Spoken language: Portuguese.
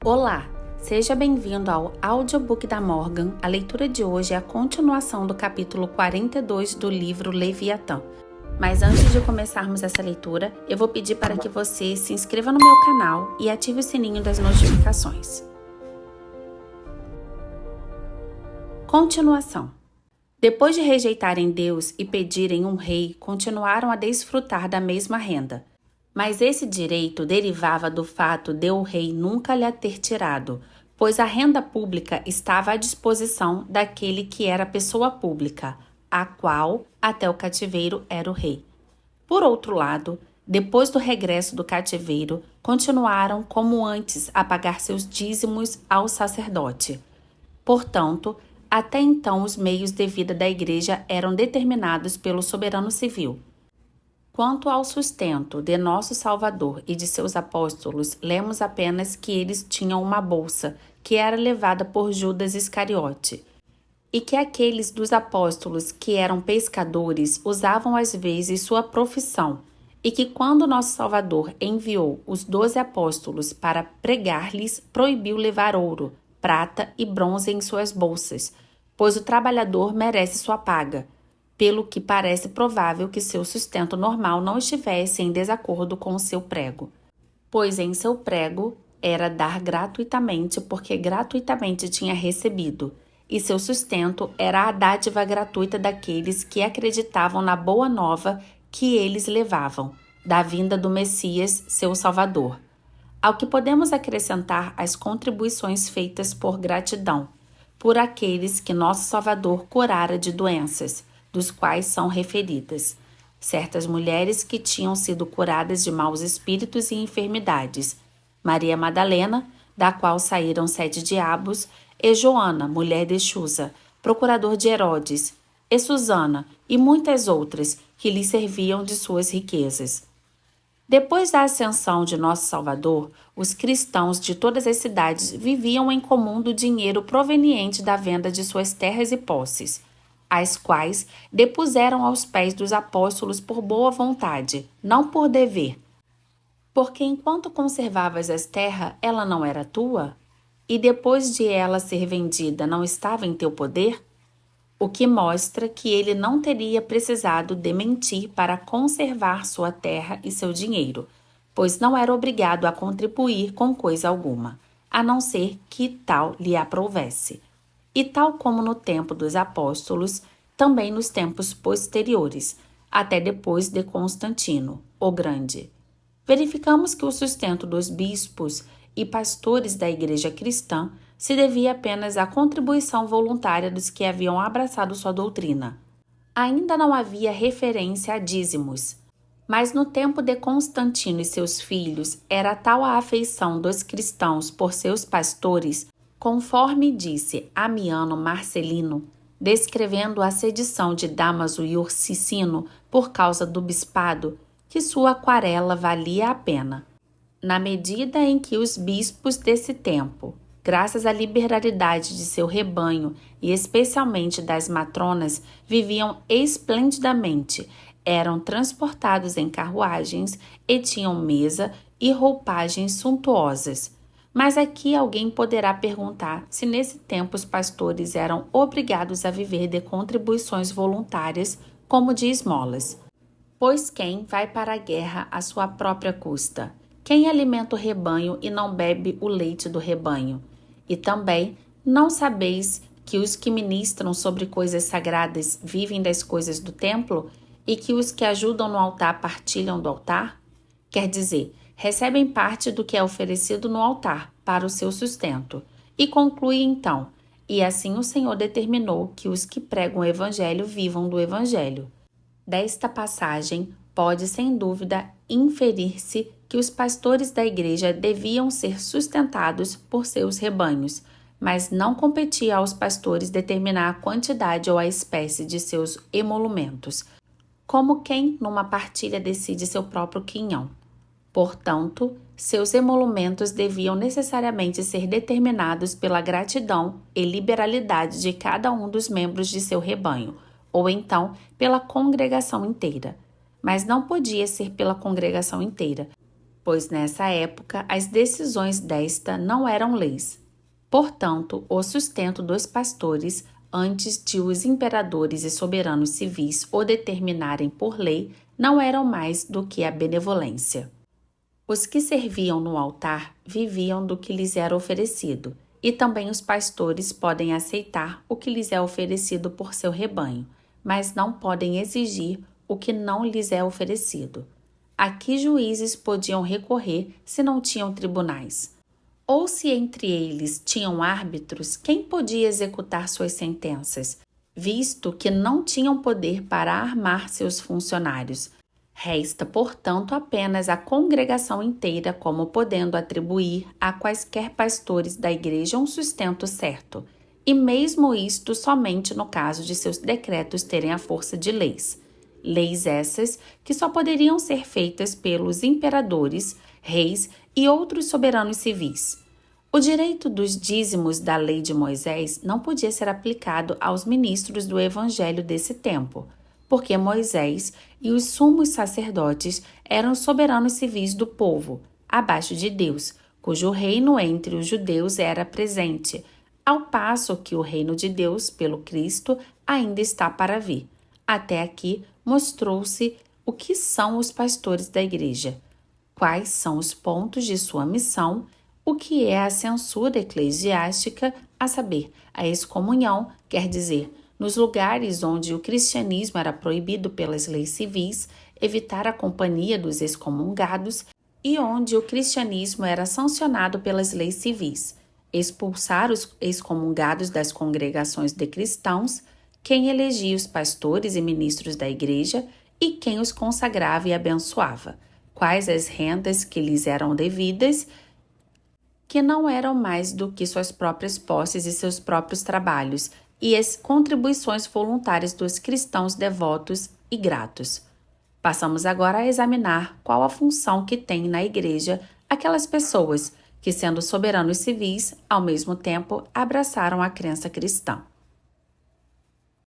Olá, seja bem-vindo ao Audiobook da Morgan. A leitura de hoje é a continuação do capítulo 42 do livro Leviatã. Mas antes de começarmos essa leitura, eu vou pedir para que você se inscreva no meu canal e ative o sininho das notificações. Continuação. Depois de rejeitarem Deus e pedirem um rei, continuaram a desfrutar da mesma renda. Mas esse direito derivava do fato de o rei nunca lhe ter tirado, pois a renda pública estava à disposição daquele que era pessoa pública, a qual, até o cativeiro, era o rei. Por outro lado, depois do regresso do cativeiro, continuaram como antes a pagar seus dízimos ao sacerdote. Portanto, até então os meios de vida da igreja eram determinados pelo soberano civil. Quanto ao sustento de nosso Salvador e de seus apóstolos, lemos apenas que eles tinham uma bolsa, que era levada por Judas Iscariote, e que aqueles dos apóstolos que eram pescadores usavam às vezes sua profissão, e que quando nosso Salvador enviou os 12 apóstolos para pregar-lhes, proibiu levar ouro, prata e bronze em suas bolsas, pois o trabalhador merece sua paga, pelo que parece provável que seu sustento normal não estivesse em desacordo com o seu prego, pois em seu prego era dar gratuitamente porque gratuitamente tinha recebido, e seu sustento era a dádiva gratuita daqueles que acreditavam na boa nova que eles levavam, da vinda do Messias, seu Salvador. Ao que podemos acrescentar as contribuições feitas por gratidão, por aqueles que nosso Salvador curara de doenças, dos quais são referidas certas mulheres que tinham sido curadas de maus espíritos e enfermidades, Maria Madalena, da qual saíram 7 diabos, e Joana, mulher de Chuza, procurador de Herodes, e Susana, e muitas outras que lhe serviam de suas riquezas. Depois da ascensão de nosso Salvador, os cristãos de todas as cidades viviam em comum do dinheiro proveniente da venda de suas terras e posses, as quais depuseram aos pés dos apóstolos por boa vontade, não por dever. Porque enquanto conservavas as terras, ela não era tua? E depois de ela ser vendida, não estava em teu poder? O que mostra que ele não teria precisado de mentir para conservar sua terra e seu dinheiro, pois não era obrigado a contribuir com coisa alguma, a não ser que tal lhe aprouvesse. E tal como no tempo dos apóstolos, também nos tempos posteriores, até depois de Constantino, o Grande. Verificamos que o sustento dos bispos e pastores da igreja cristã se devia apenas à contribuição voluntária dos que haviam abraçado sua doutrina. Ainda não havia referência a dízimos, mas no tempo de Constantino e seus filhos era tal a afeição dos cristãos por seus pastores, conforme disse Amiano Marcelino, descrevendo a sedição de Dámaso e Ursicino por causa do bispado, que sua aquarela valia a pena. Na medida em que os bispos desse tempo, graças à liberalidade de seu rebanho e especialmente das matronas, viviam esplendidamente, eram transportados em carruagens e tinham mesa e roupagens suntuosas. Mas aqui alguém poderá perguntar se nesse tempo os pastores eram obrigados a viver de contribuições voluntárias como de esmolas. Pois quem vai para a guerra à sua própria custa? Quem alimenta o rebanho e não bebe o leite do rebanho? E também, não sabeis que os que ministram sobre coisas sagradas vivem das coisas do templo e que os que ajudam no altar partilham do altar? Quer dizer, recebem parte do que é oferecido no altar para o seu sustento. E conclui então, e assim o Senhor determinou que os que pregam o evangelho vivam do evangelho. Desta passagem, pode sem dúvida inferir-se que os pastores da igreja deviam ser sustentados por seus rebanhos, mas não competia aos pastores determinar a quantidade ou a espécie de seus emolumentos, como quem numa partilha decide seu próprio quinhão. Portanto, seus emolumentos deviam necessariamente ser determinados pela gratidão e liberalidade de cada um dos membros de seu rebanho, ou então pela congregação inteira. Mas não podia ser pela congregação inteira, pois nessa época as decisões desta não eram leis. Portanto, o sustento dos pastores, antes de os imperadores e soberanos civis o determinarem por lei, não eram mais do que a benevolência. Os que serviam no altar viviam do que lhes era oferecido, e também os pastores podem aceitar o que lhes é oferecido por seu rebanho, mas não podem exigir o que não lhes é oferecido. A que juízes podiam recorrer se não tinham tribunais? Ou se entre eles tinham árbitros, quem podia executar suas sentenças, visto que não tinham poder para armar seus funcionários? Resta, portanto, apenas a congregação inteira como podendo atribuir a quaisquer pastores da igreja um sustento certo, e mesmo isto somente no caso de seus decretos terem a força de leis. Leis essas que só poderiam ser feitas pelos imperadores, reis e outros soberanos civis. O direito dos dízimos da lei de Moisés não podia ser aplicado aos ministros do evangelho desse tempo, porque Moisés e os sumos sacerdotes eram soberanos civis do povo, abaixo de Deus, cujo reino entre os judeus era presente, ao passo que o reino de Deus, pelo Cristo, ainda está para vir. Até aqui mostrou-se o que são os pastores da igreja, quais são os pontos de sua missão, o que é a censura eclesiástica, a saber, a excomunhão, quer dizer, nos lugares onde o cristianismo era proibido pelas leis civis, evitar a companhia dos excomungados, e onde o cristianismo era sancionado pelas leis civis, expulsar os excomungados das congregações de cristãos, quem elegia os pastores e ministros da igreja e quem os consagrava e abençoava, quais as rendas que lhes eram devidas, que não eram mais do que suas próprias posses e seus próprios trabalhos, e as contribuições voluntárias dos cristãos devotos e gratos. Passamos agora a examinar qual a função que tem na igreja aquelas pessoas que, sendo soberanos civis, ao mesmo tempo abraçaram a crença cristã.